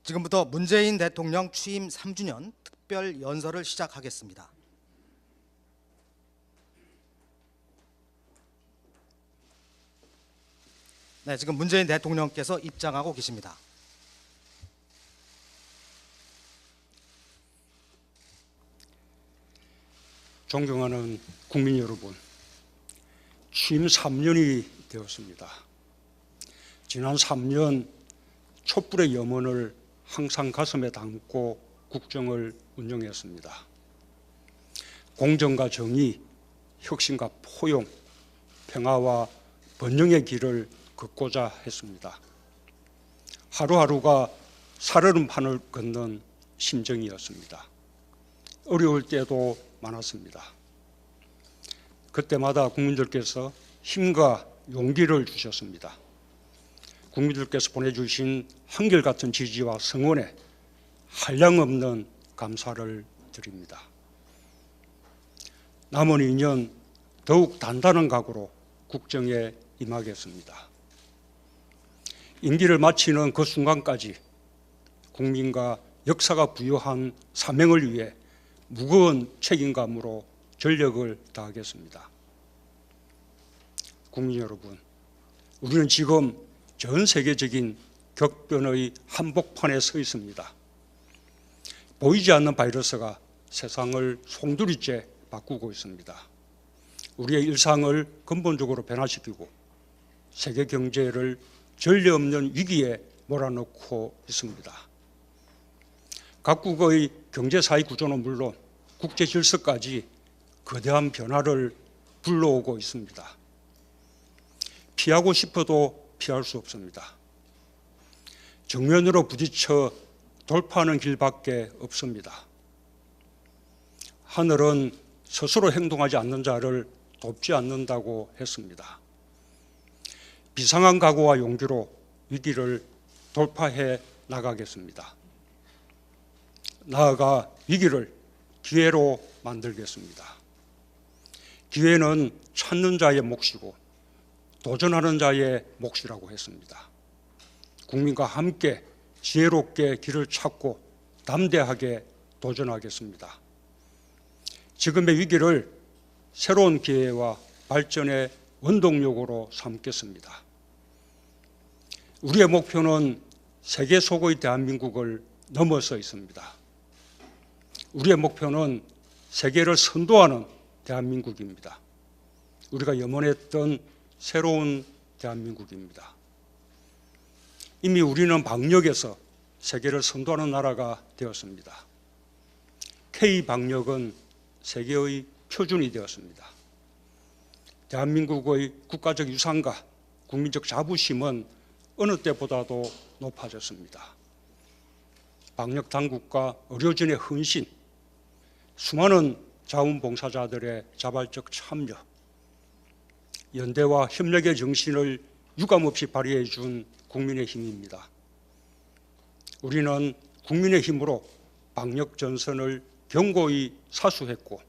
지금부터 문재인 대통령 취임 3주년 특별 연설을 시작하겠습니다. 네, 지금 문재인 대통령께서 입장하고 계십니다. 존경하는 국민 여러분, 취임 3년이 되었습니다. 지난 3년 촛불의 염원을 항상 가슴에 담고 국정을 운영했습니다. 공정과 정의, 혁신과 포용, 평화와 번영의 길을 걷고자 했습니다. 하루하루가 살얼음판을 걷는 심정이었습니다. 어려울 때도 많았습니다. 그때마다 국민들께서 힘과 용기를 주셨습니다. 국민들께서 보내주신 한결같은 지지와 성원에 한량없는 감사를 드립니다. 남은 2년 더욱 단단한 각오로 국정에 임하겠습니다. 임기를 마치는 그 순간까지 국민과 역사가 부여한 사명을 위해 무거운 책임감으로 전력을 다하겠습니다. 국민 여러분, 우리는 지금 전 세계적인 격변의 한복판에 서 있습니다. 보이지 않는 바이러스가 세상을 송두리째 바꾸고 있습니다. 우리의 일상을 근본적으로 변화시키고 세계 경제를 전례 없는 위기에 몰아넣고 있습니다. 각국의 경제사회 구조는 물론 국제 질서까지 거대한 변화를 불러오고 있습니다. 피하고 싶어도 피할 수 없습니다. 정면으로 부딪혀 돌파하는 길밖에 없습니다. 하늘은 스스로 행동하지 않는 자를 돕지 않는다고 했습니다. 비상한 각오와 용기로 위기를 돌파해 나가겠습니다. 나아가 위기를 기회로 만들겠습니다. 기회는 찾는 자의 몫이고 도전하는 자의 몫이라고 했습니다. 국민과 함께 지혜롭게 길을 찾고 담대하게 도전하겠습니다. 지금의 위기를 새로운 기회와 발전의 원동력으로 삼겠습니다. 우리의 목표는 세계 속의 대한민국을 넘어서 있습니다. 우리의 목표는 세계를 선도하는 대한민국입니다. 우리가 염원했던 새로운 대한민국입니다. 이미 우리는 방역에서 세계를 선도하는 나라가 되었습니다. K-방역은 세계의 표준이 되었습니다. 대한민국의 국가적 유산과 국민적 자부심은 어느 때보다도 높아졌습니다. 방역 당국과 의료진의 헌신, 수많은 자원봉사자들의 자발적 참여, 연대와 협력의 정신을 유감없이 발휘해 준 국민의 힘입니다. 우리는 국민의 힘으로 방역 전선을 견고히 사수했고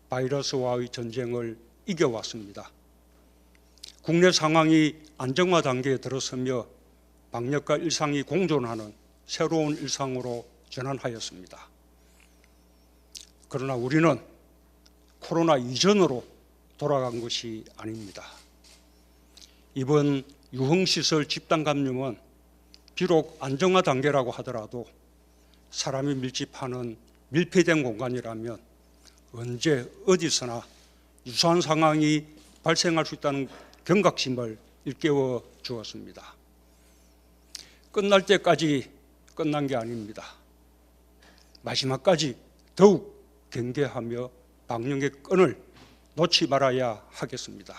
바이러스와의 전쟁을 이겨왔습니다. 국내 상황이 안정화 단계에 들어서며 방역과 일상이 공존하는 새로운 일상으로 전환하였습니다. 그러나 우리는 코로나 이전으로 돌아간 것이 아닙니다. 이번 유흥시설 집단 감염은 비록 안정화 단계라고 하더라도 사람이 밀집하는 밀폐된 공간이라면 언제 어디서나 유사한 상황이 발생할 수 있다는 경각심을 일깨워 주었습니다. 끝날 때까지 끝난 게 아닙니다. 마지막까지 더욱 경계하며 방역의 끈을 놓지 말아야 하겠습니다.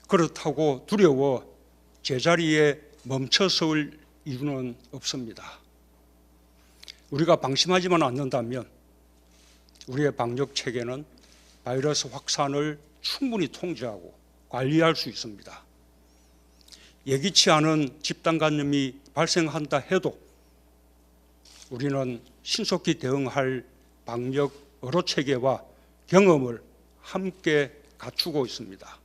그렇다고 두려워 제자리에 멈춰설 이유는 없습니다. 우리가 방심하지만 않는다면 우리의 방역 체계는 바이러스 확산을 충분히 통제하고 관리할 수 있습니다. 예기치 않은 집단 감염이 발생한다 해도 우리는 신속히 대응할 방역 의료 체계와 경험을 함께 갖추고 있습니다.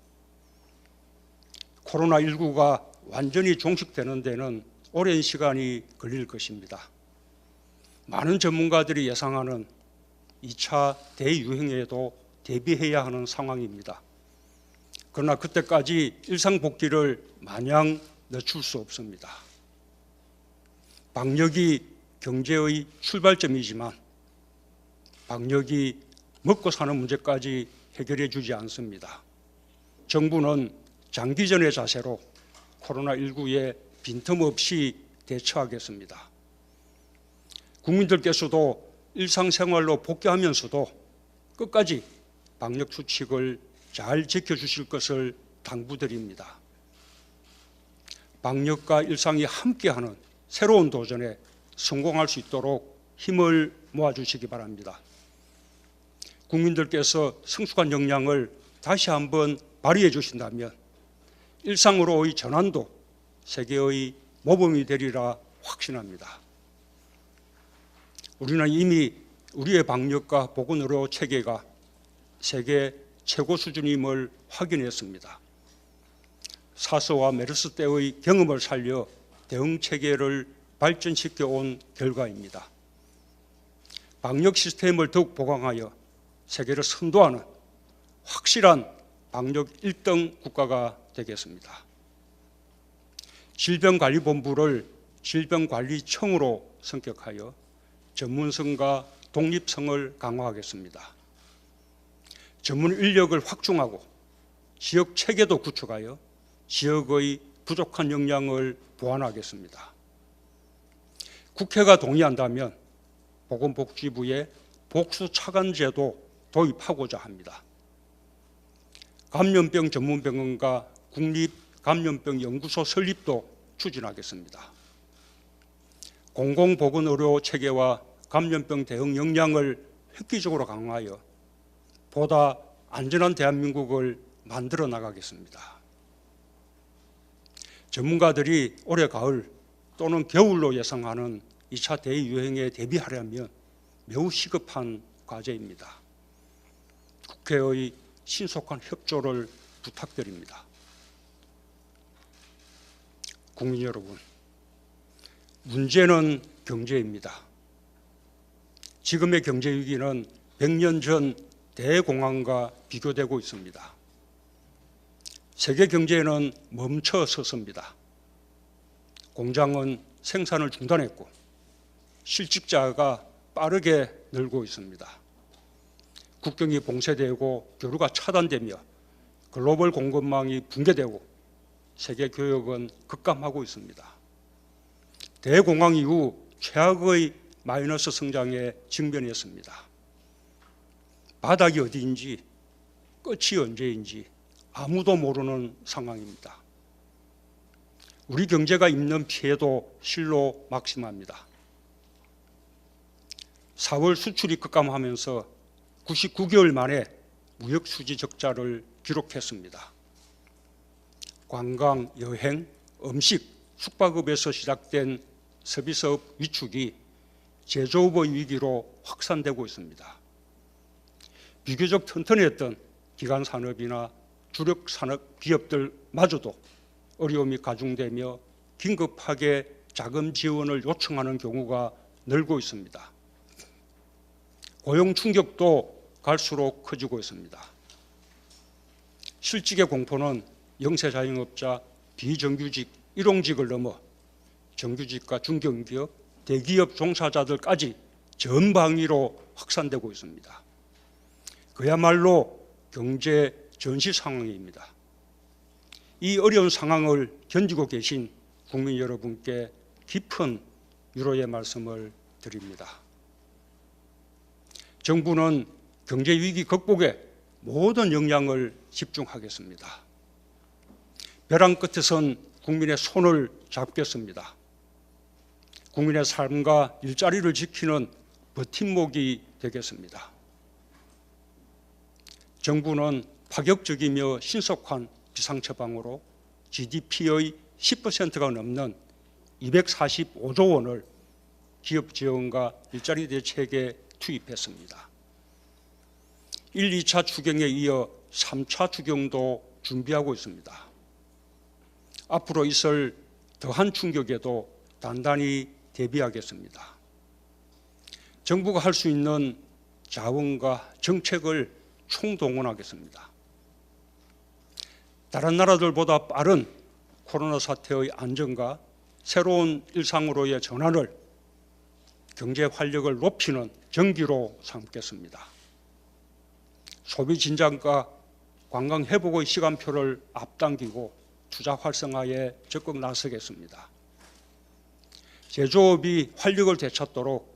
코로나19가 완전히 종식되는 데는 오랜 시간이 걸릴 것입니다. 많은 전문가들이 예상하는 2차 대유행에도 대비해야 하는 상황입니다. 그러나 그때까지 일상복귀를 마냥 늦출 수 없습니다. 방역이 경제의 출발점이지만 방역이 먹고 사는 문제까지 해결해 주지 않습니다. 정부는 장기전의 자세로 코로나19에 빈틈없이 대처하겠습니다. 국민들께서도 일상생활로 복귀하면서도 끝까지 방역 수칙을 잘 지켜주실 것을 당부드립니다. 방역과 일상이 함께하는 새로운 도전에 성공할 수 있도록 힘을 모아주시기 바랍니다. 국민들께서 성숙한 역량을 다시 한번 발휘해 주신다면 일상으로의 전환도 세계의 모범이 되리라 확신합니다. 우리는 이미 우리의 방역과 보건의료 체계가 세계 최고 수준임을 확인했습니다. 사스와 메르스 때의 경험을 살려 대응 체계를 발전시켜 온 결과입니다. 방역 시스템을 더욱 보강하여 세계를 선도하는 확실한 방역 1등 국가가 되겠습니다. 질병관리본부를 질병관리청으로 성격하여 전문성과 독립성을 강화하겠습니다. 전문 인력을 확충하고 지역 체계도 구축하여 지역의 부족한 역량을 보완하겠습니다. 국회가 동의한다면 보건복지부에 복수차관제도 도입하고자 합니다. 감염병 전문병원과 국립감염병연구소 설립도 추진하겠습니다. 공공보건의료 체계와 감염병 대응 역량을 획기적으로 강화하여 보다 안전한 대한민국을 만들어 나가겠습니다. 전문가들이 올해 가을 또는 겨울로 예상하는 2차 대유행에 대비하려면 매우 시급한 과제입니다. 국회의 신속한 협조를 부탁드립니다. 국민 여러분, 문제는 경제입니다. 지금의 경제 위기는 100년 전 대공황과 비교되고 있습니다. 세계 경제는 멈춰섰습니다. 공장은 생산을 중단했고 실직자가 빠르게 늘고 있습니다. 국경이 봉쇄되고 교류가 차단되며 글로벌 공급망이 붕괴되고 세계 교역은 급감하고 있습니다. 대공황 이후 최악의 마이너스 성장에 직면했습니다. 바닥이 어디인지 끝이 언제인지 아무도 모르는 상황입니다. 우리 경제가 입는 피해도 실로 막심합니다. 4월 수출이 급감하면서 99개월 만에 무역 수지 적자를 기록했습니다. 관광, 여행, 음식, 숙박업에서 시작된 서비스업 위축이 제조업의 위기로 확산되고 있습니다. 비교적 튼튼했던 기간 산업이나 주력 산업 기업들마저도 어려움이 가중되며 긴급하게 자금 지원을 요청하는 경우가 늘고 있습니다. 고용 충격도 갈수록 커지고 있습니다. 실직의 공포는 영세 자영업자, 비정규직, 일용직을 넘어 정규직과 중견기업, 대기업 종사자들까지 전방위로 확산되고 있습니다. 그야말로 경제 전시 상황입니다. 이 어려운 상황을 견디고 계신 국민 여러분께 깊은 위로의 말씀을 드립니다. 정부는 경제 위기 극복에 모든 역량을 집중하겠습니다. 벼랑 끝에선 국민의 손을 잡겠습니다. 국민의 삶과 일자리를 지키는 버팀목이 되겠습니다. 정부는 파격적이며 신속한 비상처방으로 GDP의 10%가 넘는 245조 원을 기업 지원과 일자리 대책에 투입했습니다. 1, 2차 추경에 이어 3차 추경도 준비하고 있습니다. 앞으로 있을 더한 충격에도 단단히 대비하겠습니다. 정부가 할 수 있는 자원과 정책을 총동원하겠습니다. 다른 나라들보다 빠른 코로나 사태의 안정과 새로운 일상으로의 전환을 경제 활력을 높이는 전기로 삼겠습니다. 소비 진작과 관광 회복의 시간표를 앞당기고 투자 활성화에 적극 나서겠습니다. 제조업이 활력을 되찾도록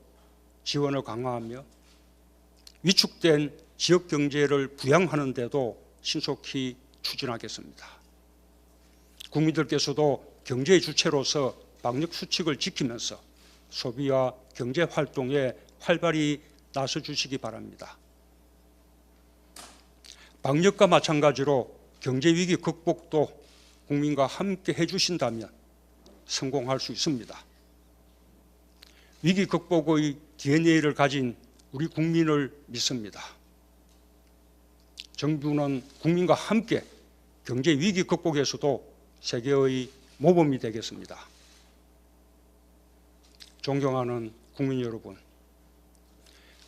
지원을 강화하며 위축된 지역 경제를 부양하는 데도 신속히 추진하겠습니다. 국민들께서도 경제의 주체로서 방역 수칙을 지키면서 소비와 경제 활동에 활발히 나서 주시기 바랍니다. 방역과 마찬가지로 경제 위기 극복도 국민과 함께 해주신다면 성공할 수 있습니다. 위기 극복의 DNA를 가진 우리 국민을 믿습니다. 정부는 국민과 함께 경제 위기 극복에서도 세계의 모범이 되겠습니다. 존경하는 국민 여러분,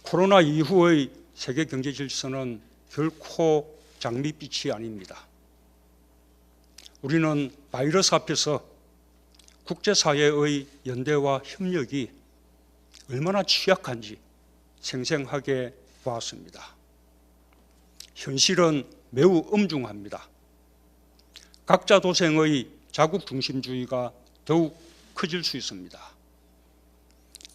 코로나 이후의 세계 경제 질서는 결코 장밋빛이 아닙니다. 우리는 바이러스 앞에서 국제사회의 연대와 협력이 얼마나 취약한지 생생하게 보았습니다. 현실은 매우 엄중합니다. 각자 도생의 자국 중심주의가 더욱 커질 수 있습니다.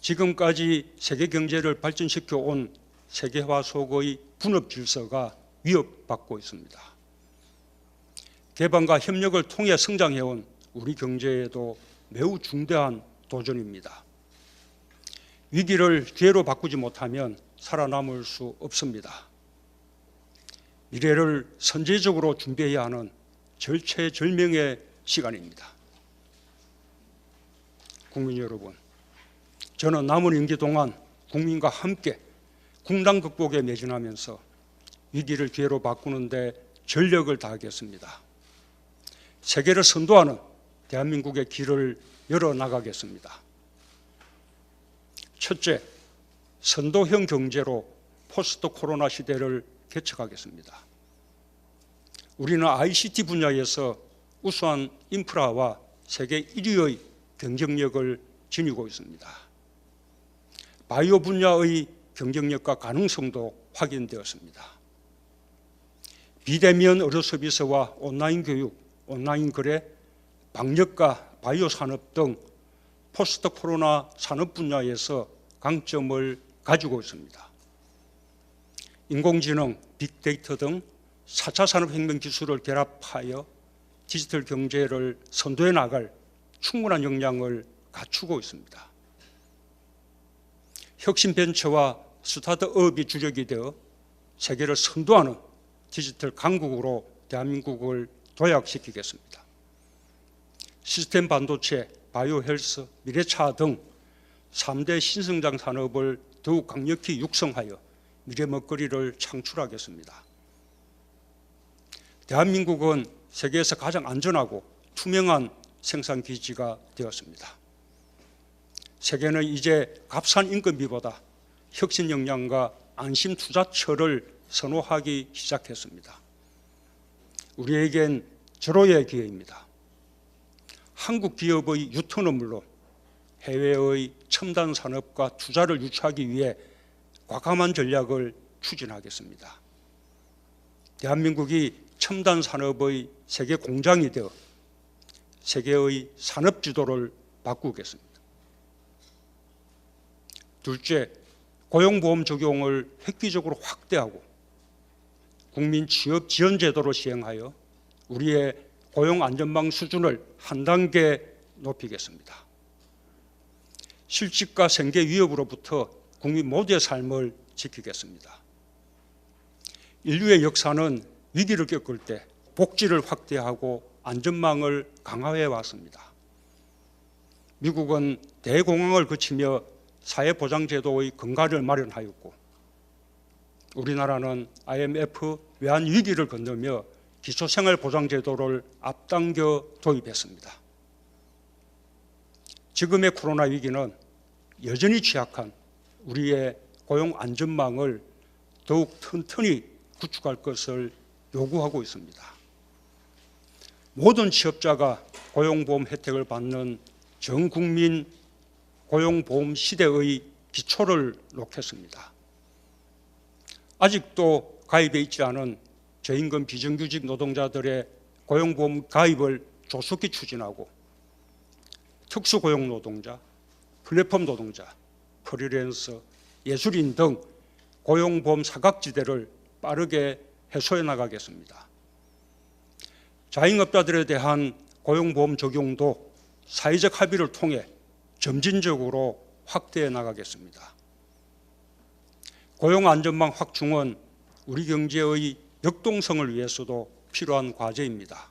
지금까지 세계 경제를 발전시켜 온 세계화 속의 분업 질서가 위협받고 있습니다. 개방과 협력을 통해 성장해온 우리 경제에도 매우 중대한 도전입니다. 위기를 기회로 바꾸지 못하면 살아남을 수 없습니다. 미래를 선제적으로 준비해야 하는 절체절명의 시간입니다. 국민 여러분, 저는 남은 임기 동안 국민과 함께 국난 극복에 매진하면서 위기를 기회로 바꾸는 데 전력을 다하겠습니다. 세계를 선도하는 대한민국의 길을 열어나가겠습니다. 첫째, 선도형 경제로 포스트 코로나 시대를 개척하겠습니다. 우리는 ICT 분야에서 우수한 인프라와 세계 1위의 경쟁력을 지니고 있습니다. 바이오 분야의 경쟁력과 가능성도 확인되었습니다. 비대면 의료 서비스와 온라인 교육, 온라인 거래, 방역과 바이오 산업 등 포스트 코로나 산업 분야에서 강점을 가지고 있습니다. 인공지능, 빅데이터 등 4차 산업혁명 기술을 결합하여 디지털 경제를 선도해 나갈 충분한 역량을 갖추고 있습니다. 혁신 벤처와 스타트업이 주력이 되어 세계를 선도하는 디지털 강국으로 대한민국을 도약시키겠습니다. 시스템 반도체, 바이오 헬스, 미래차 등 3대 신성장 산업을 더욱 강력히 육성하여 미래 먹거리를 창출하겠습니다. 대한민국은 세계에서 가장 안전하고 투명한 생산 기지가 되었습니다. 세계는 이제 값싼 인건비보다 혁신 역량과 안심 투자처를 선호하기 시작했습니다. 우리에겐 절호의 기회입니다. 한국 기업의 유턴은 물론 해외의 첨단 산업과 투자를 유치하기 위해 과감한 전략을 추진하겠습니다. 대한민국이 첨단 산업의 세계 공장이 되어 세계의 산업 지도를 바꾸겠습니다. 둘째, 고용보험 적용을 획기적으로 확대하고 국민 취업 지원 제도를 시행하여 우리의 고용 안전망 수준을 한 단계 높이겠습니다. 실직과 생계 위협으로부터 국민 모두의 삶을 지키겠습니다. 인류의 역사는 위기를 겪을 때 복지를 확대하고 안전망을 강화해 왔습니다. 미국은 대공황을 거치며 사회보장제도의 근간을 마련하였고 우리나라는 IMF 외환위기를 건너며 기초생활보장제도를 앞당겨 도입했습니다. 지금의 코로나 위기는 여전히 취약한 우리의 고용 안전망을 더욱 튼튼히 구축할 것을 요구하고 있습니다. 모든 취업자가 고용보험 혜택을 받는 전 국민 고용보험 시대의 기초를 놓겠습니다. 아직도 가입해 있지 않은 저임금 비정규직 노동자들의 고용보험 가입을 조속히 추진하고 특수고용 노동자, 플랫폼 노동자, 프리랜서, 예술인 등 고용보험 사각지대를 빠르게 해소해 나가겠습니다. 자영업자들에 대한 고용보험 적용도 사회적 합의를 통해 점진적으로 확대해 나가겠습니다. 고용안전망 확충은 우리 경제의 역동성을 위해서도 필요한 과제입니다.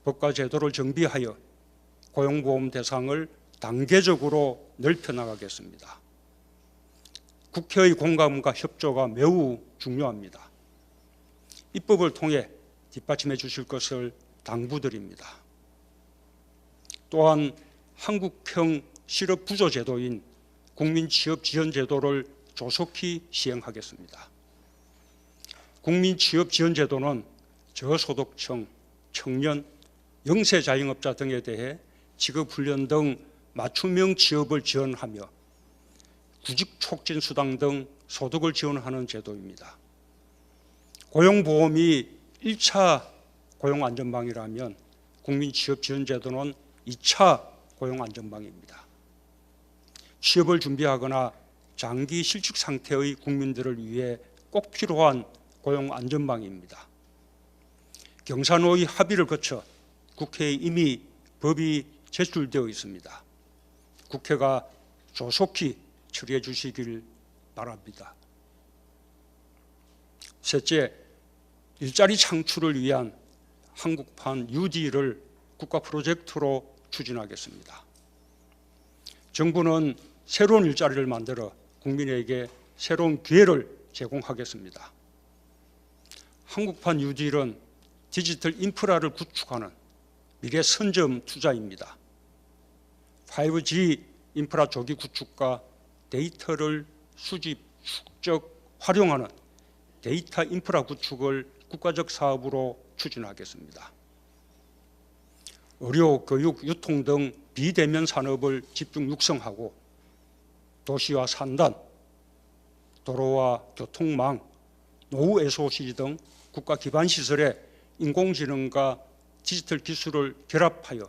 법과 제도를 정비하여 고용보험 대상을 단계적으로 넓혀 나가겠습니다. 국회의 공감과 협조가 매우 중요합니다. 입법을 통해 뒷받침해 주실 것을 당부드립니다. 또한 한국형 실업부조제도인 국민취업지원제도를 조속히 시행하겠습니다. 국민취업지원제도는 저소득층, 청년, 영세 자영업자 등에 대해 직업훈련 등 맞춤형 취업을 지원하며 구직촉진수당 등 소득을 지원하는 제도입니다. 고용보험이 1차 고용안전망이라면 국민취업지원제도는 2차 고용안전망입니다. 취업을 준비하거나 장기 실직 상태의 국민들을 위해 꼭 필요한 고용안전망입니다. 경사노의 합의를 거쳐 국회에 이미 법이 제출되어 있습니다. 국회가 조속히 처리해 주시길 바랍니다. 셋째, 일자리 창출을 위한 한국판 UD를 국가 프로젝트로 추진하겠습니다. 정부는 새로운 일자리를 만들어 국민에게 새로운 기회를 제공하겠습니다. 한국판 UD는 디지털 인프라를 구축하는 미래 선점 투자입니다. 5G 인프라 조기 구축과 데이터를 수집, 축적, 활용하는 데이터 인프라 구축을 국가적 사업으로 추진하겠습니다. 의료, 교육, 유통 등 비대면 산업을 집중 육성하고 도시와 산단, 도로와 교통망, 노후 SOC 등 국가 기반 시설에 인공지능과 디지털 기술을 결합하여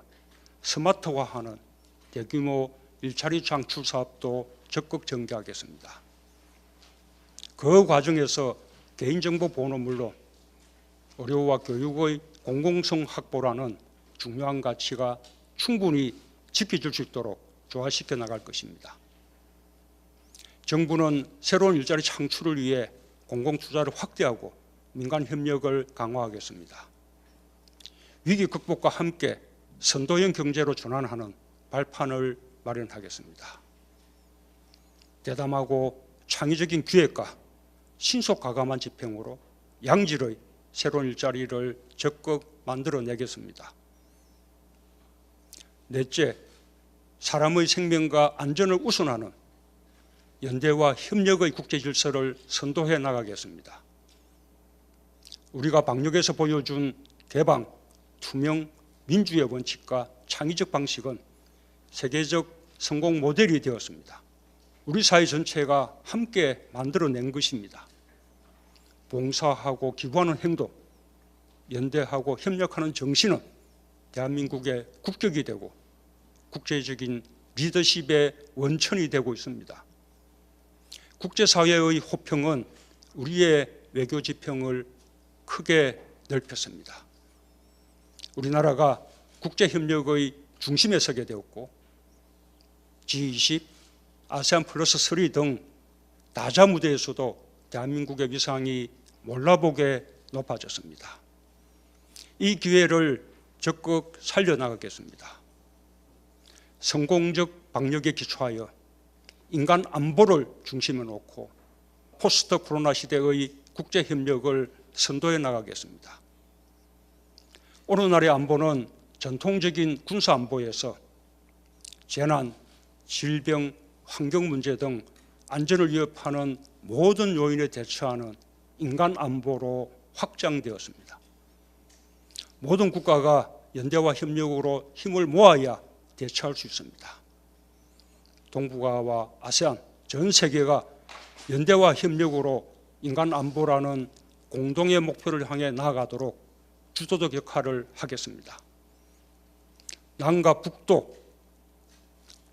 스마트화하는 대규모 일자리 창출 사업도 적극 전개하겠습니다. 그 과정에서 개인정보 보호는 물론 의료와 교육의 공공성 확보라는 중요한 가치가 충분히 지켜질 수 있도록 조화시켜 나갈 것입니다. 정부는 새로운 일자리 창출을 위해 공공투자를 확대하고 민간 협력을 강화하겠습니다. 위기 극복과 함께 선도형 경제로 전환하는 발판을 마련하겠습니다. 대담하고 창의적인 기획과 신속 과감한 집행으로 양질의 새로운 일자리를 적극 만들어내겠습니다. 넷째, 사람의 생명과 안전을 우선하는 연대와 협력의 국제 질서를 선도해 나가겠습니다. 우리가 방역에서 보여준 개방, 투명, 민주의 원칙과 창의적 방식은 세계적 성공 모델이 되었습니다. 우리 사회 전체가 함께 만들어낸 것입니다. 봉사하고 기부하는 행동, 연대하고 협력하는 정신은 대한민국의 국격이 되고 국제적인 리더십의 원천이 되고 있습니다. 국제사회의 호평은 우리의 외교 지평을 크게 넓혔습니다. 우리나라가 국제협력의 중심에 서게 되었고 G20, 아세안 플러스 3 등 다자 무대에서도 대한민국의 위상이 몰라보게 높아졌습니다. 이 기회를 적극 살려나가겠습니다. 성공적 방역에 기초하여 인간 안보를 중심에 놓고 포스트 코로나 시대의 국제협력을 선도해 나가겠습니다. 오늘날의 안보는 전통적인 군사안보에서 재난, 질병, 환경 문제 등 안전을 위협하는 모든 요인에 대처하는 인간 안보로 확장되었습니다. 모든 국가가 연대와 협력으로 힘을 모아야 대처할 수 있습니다. 동북아와 아세안, 전 세계가 연대와 협력으로 인간 안보라는 공동의 목표를 향해 나아가도록 주도적 역할을 하겠습니다. 남과 북도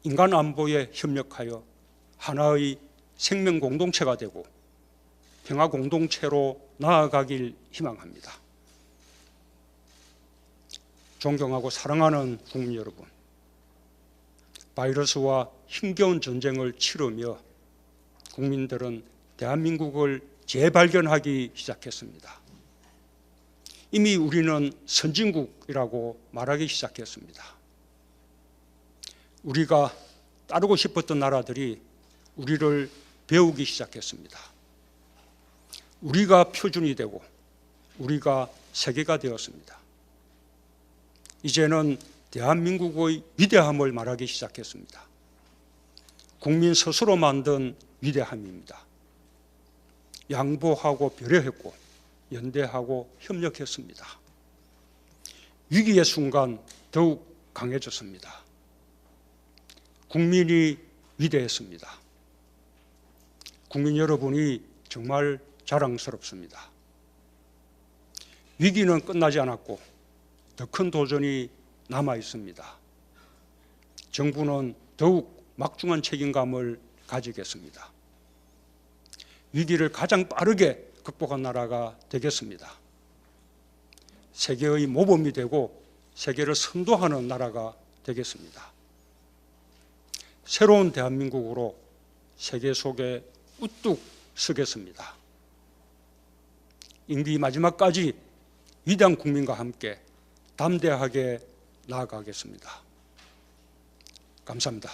인간 안보에 협력하여 하나의 생명 공동체가 되고 평화 공동체로 나아가길 희망합니다. 존경하고 사랑하는 국민 여러분, 바이러스와 힘겨운 전쟁을 치르며 국민들은 대한민국을 재발견하기 시작했습니다. 이미 우리는 선진국이라고 말하기 시작했습니다. 우리가 따르고 싶었던 나라들이 우리를 배우기 시작했습니다. 우리가 표준이 되고 우리가 세계가 되었습니다. 이제는 대한민국의 위대함을 말하기 시작했습니다. 국민 스스로 만든 위대함입니다. 양보하고 배려했고 연대하고 협력했습니다. 위기의 순간 더욱 강해졌습니다. 국민이 위대했습니다. 국민 여러분이 정말 자랑스럽습니다. 위기는 끝나지 않았고 더 큰 도전이 남아 있습니다. 정부는 더욱 막중한 책임감을 가지겠습니다. 위기를 가장 빠르게 극복한 나라가 되겠습니다. 세계의 모범이 되고 세계를 선도하는 나라가 되겠습니다. 새로운 대한민국으로 세계 속에 우뚝 서겠습니다. 임기 마지막까지 위대한 국민과 함께 담대하게 나아가겠습니다. 감사합니다.